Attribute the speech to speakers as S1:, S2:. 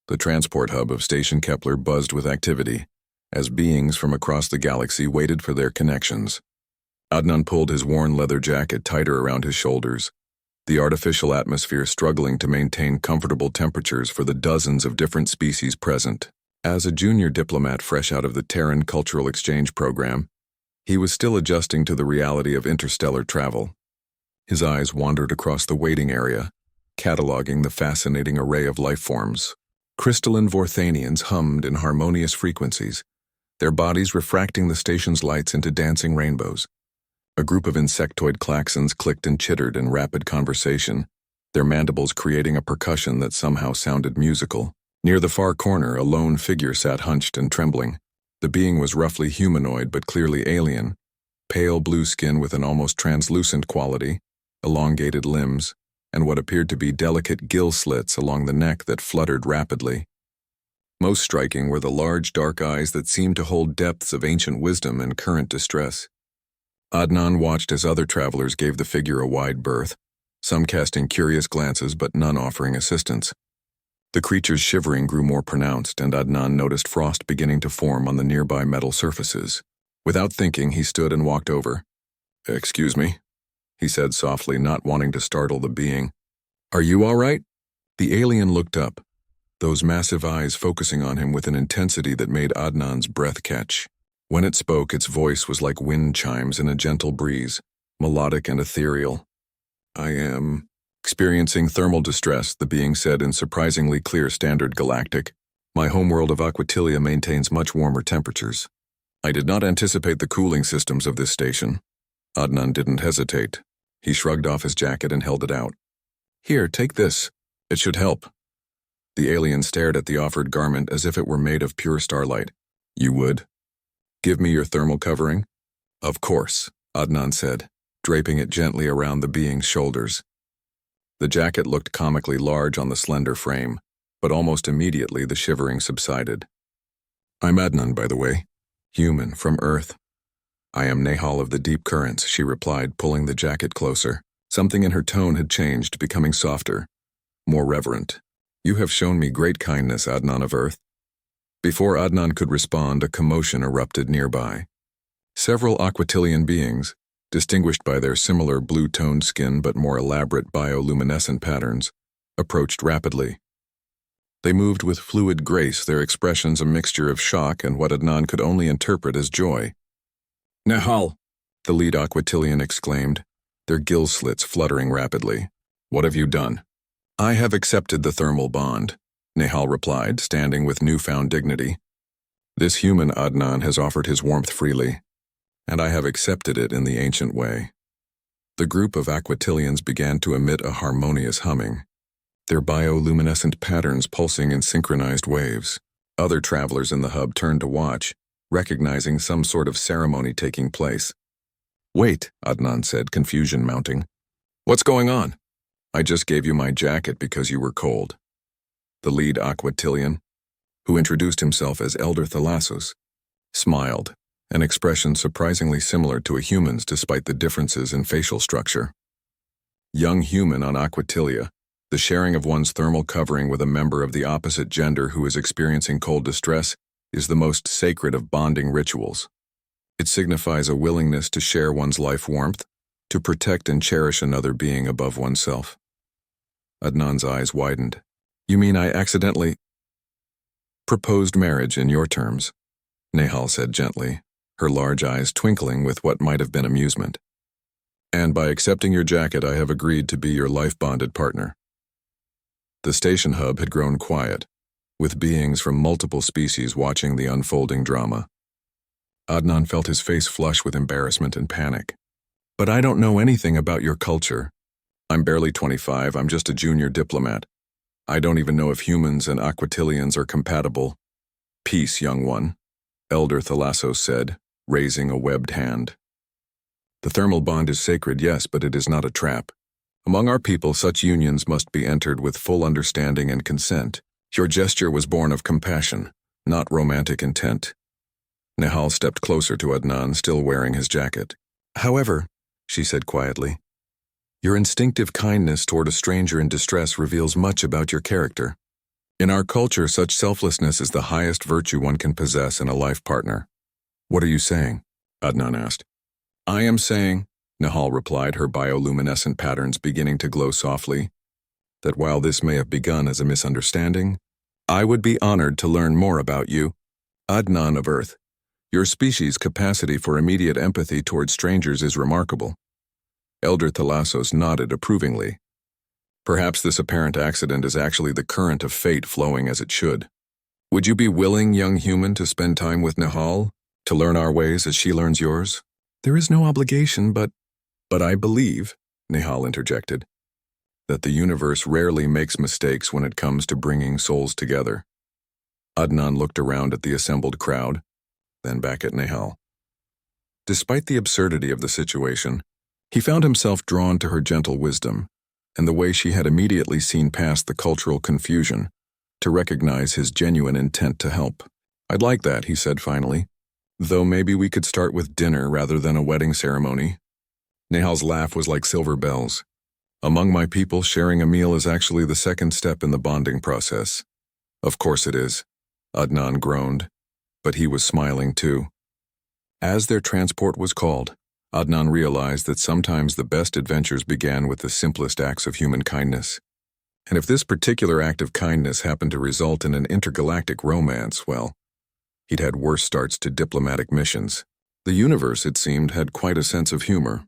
S1: The transport hub of Station Kepler buzzed with activity, as beings from across the galaxy waited for their connections. Adnan pulled his worn leather jacket tighter around his shoulders, the artificial atmosphere struggling to maintain comfortable temperatures for the dozens of different species present. As a junior diplomat fresh out of the Terran Cultural Exchange Program, he was still adjusting to the reality of interstellar travel. His eyes wandered across the waiting area, cataloging the fascinating array of life forms. Crystalline Vorthanians hummed in harmonious frequencies, their bodies refracting the station's lights into dancing rainbows. A group of insectoid klaxons clicked and chittered in rapid conversation, their mandibles creating a percussion that somehow sounded musical. Near the far corner, a lone figure sat hunched and trembling. The being was roughly humanoid but clearly alien, pale blue skin with an almost translucent quality, elongated limbs, and what appeared to be delicate gill slits along the neck that fluttered rapidly. Most striking were the large dark eyes that seemed to hold depths of ancient wisdom and current distress. Adnan watched as other travelers gave the figure a wide berth, some casting curious glances but none offering assistance. The creature's shivering grew more pronounced, and Adnan noticed frost beginning to form on the nearby metal surfaces. Without thinking, he stood and walked over. "Excuse me," he said softly, not wanting to startle the being. "Are you all right?" The alien looked up, those massive eyes focusing on him with an intensity that made Adnan's breath catch. When it spoke, its voice was like wind chimes in a gentle breeze, melodic and ethereal. "I am experiencing thermal distress," the being said in surprisingly clear Standard Galactic. "My homeworld of Aquatilia maintains much warmer temperatures. I did not anticipate the cooling systems of this station." Adnan didn't hesitate. He shrugged off his jacket and held it out. "Here, take this. It should help." The alien stared at the offered garment as if it were made of pure starlight. "You would? Give me your thermal covering?" "Of course," Adnan said, draping it gently around the being's shoulders. The jacket looked comically large on the slender frame, but almost immediately the shivering subsided. "I'm Adnan, by the way. Human, from Earth." "I am Nehal of the Deep Currents," she replied, pulling the jacket closer. Something in her tone had changed, becoming softer, more reverent. "You have shown me great kindness, Adnan of Earth." Before Adnan could respond, a commotion erupted nearby. Several Aquatilian beings, distinguished by their similar blue-toned skin but more elaborate bioluminescent patterns, approached rapidly. They moved with fluid grace, their expressions a mixture of shock and what Adnan could only interpret as joy. "Nehal!" the lead Aquatilian exclaimed, their gill slits fluttering rapidly. "What have you done?" "I have accepted the thermal bond," Nehal replied, standing with newfound dignity. "This human Adnan has offered his warmth freely, and I have accepted it in the ancient way." The group of Aquatilians began to emit a harmonious humming, their bioluminescent patterns pulsing in synchronized waves. Other travelers in the hub turned to watch, recognizing some sort of ceremony taking place. "Wait," Adnan said, confusion mounting. "What's going on?" "I just gave you my jacket because you were cold." The lead Aquatilian, who introduced himself as Elder Thalassos, smiled, an expression surprisingly similar to a human's despite the differences in facial structure. Young human on Aquatilia, the sharing of one's thermal covering with a member of the opposite gender who is experiencing cold distress is the most sacred of bonding rituals. It signifies a willingness to share one's life warmth, to protect and cherish another being above oneself. Adnan's eyes widened. "You mean I accidentally proposed marriage in your terms?" Nehal said gently, her large eyes twinkling with what might have been amusement. "And by accepting your jacket, I have agreed to be your life-bonded partner." The station hub had grown quiet, with beings from multiple species watching the unfolding drama. Adnan felt his face flush with embarrassment and panic. "But I don't know anything about your culture. I'm barely 25, I'm just a junior diplomat. I don't even know if humans and Aquatilians are compatible." "Peace, young one," Elder Thalassos said, raising a webbed hand. "The thermal bond is sacred, yes, but it is not a trap. Among our people, such unions must be entered with full understanding and consent. Your gesture was born of compassion, not romantic intent." Nehal stepped closer to Adnan, still wearing his jacket. "However," she said quietly, "your instinctive kindness toward a stranger in distress reveals much about your character. In our culture, such selflessness is the highest virtue one can possess in a life partner. What are you saying? Adnan asked. I am saying, Nihal replied, her bioluminescent patterns beginning to glow softly, that while this may have begun as a misunderstanding, I would be honored to learn more about you. Adnan of Earth, your species' capacity for immediate empathy towards strangers is remarkable. Elder Thalassos nodded approvingly. Perhaps this apparent accident is actually the current of fate flowing as it should. Would you be willing, young human, to spend time with Nihal, to learn our ways as she learns yours? There is no obligation, but I believe, Nihal interjected, that the universe rarely makes mistakes when it comes to bringing souls together. Adnan looked around at the assembled crowd, then back at Nihal. Despite the absurdity of the situation, he found himself drawn to her gentle wisdom, and the way she had immediately seen past the cultural confusion to recognize his genuine intent to help. I'd like that, he said finally, though maybe we could start with dinner rather than a wedding ceremony. Nihal's laugh was like silver bells. Among my people, sharing a meal is actually the second step in the bonding process. Of course it is, Adnan groaned, but he was smiling too. As their transport was called, Adnan realized that sometimes the best adventures began with the simplest acts of human kindness. And if this particular act of kindness happened to result in an intergalactic romance, well, he'd had worse starts to diplomatic missions. The universe, it seemed, had quite a sense of humor.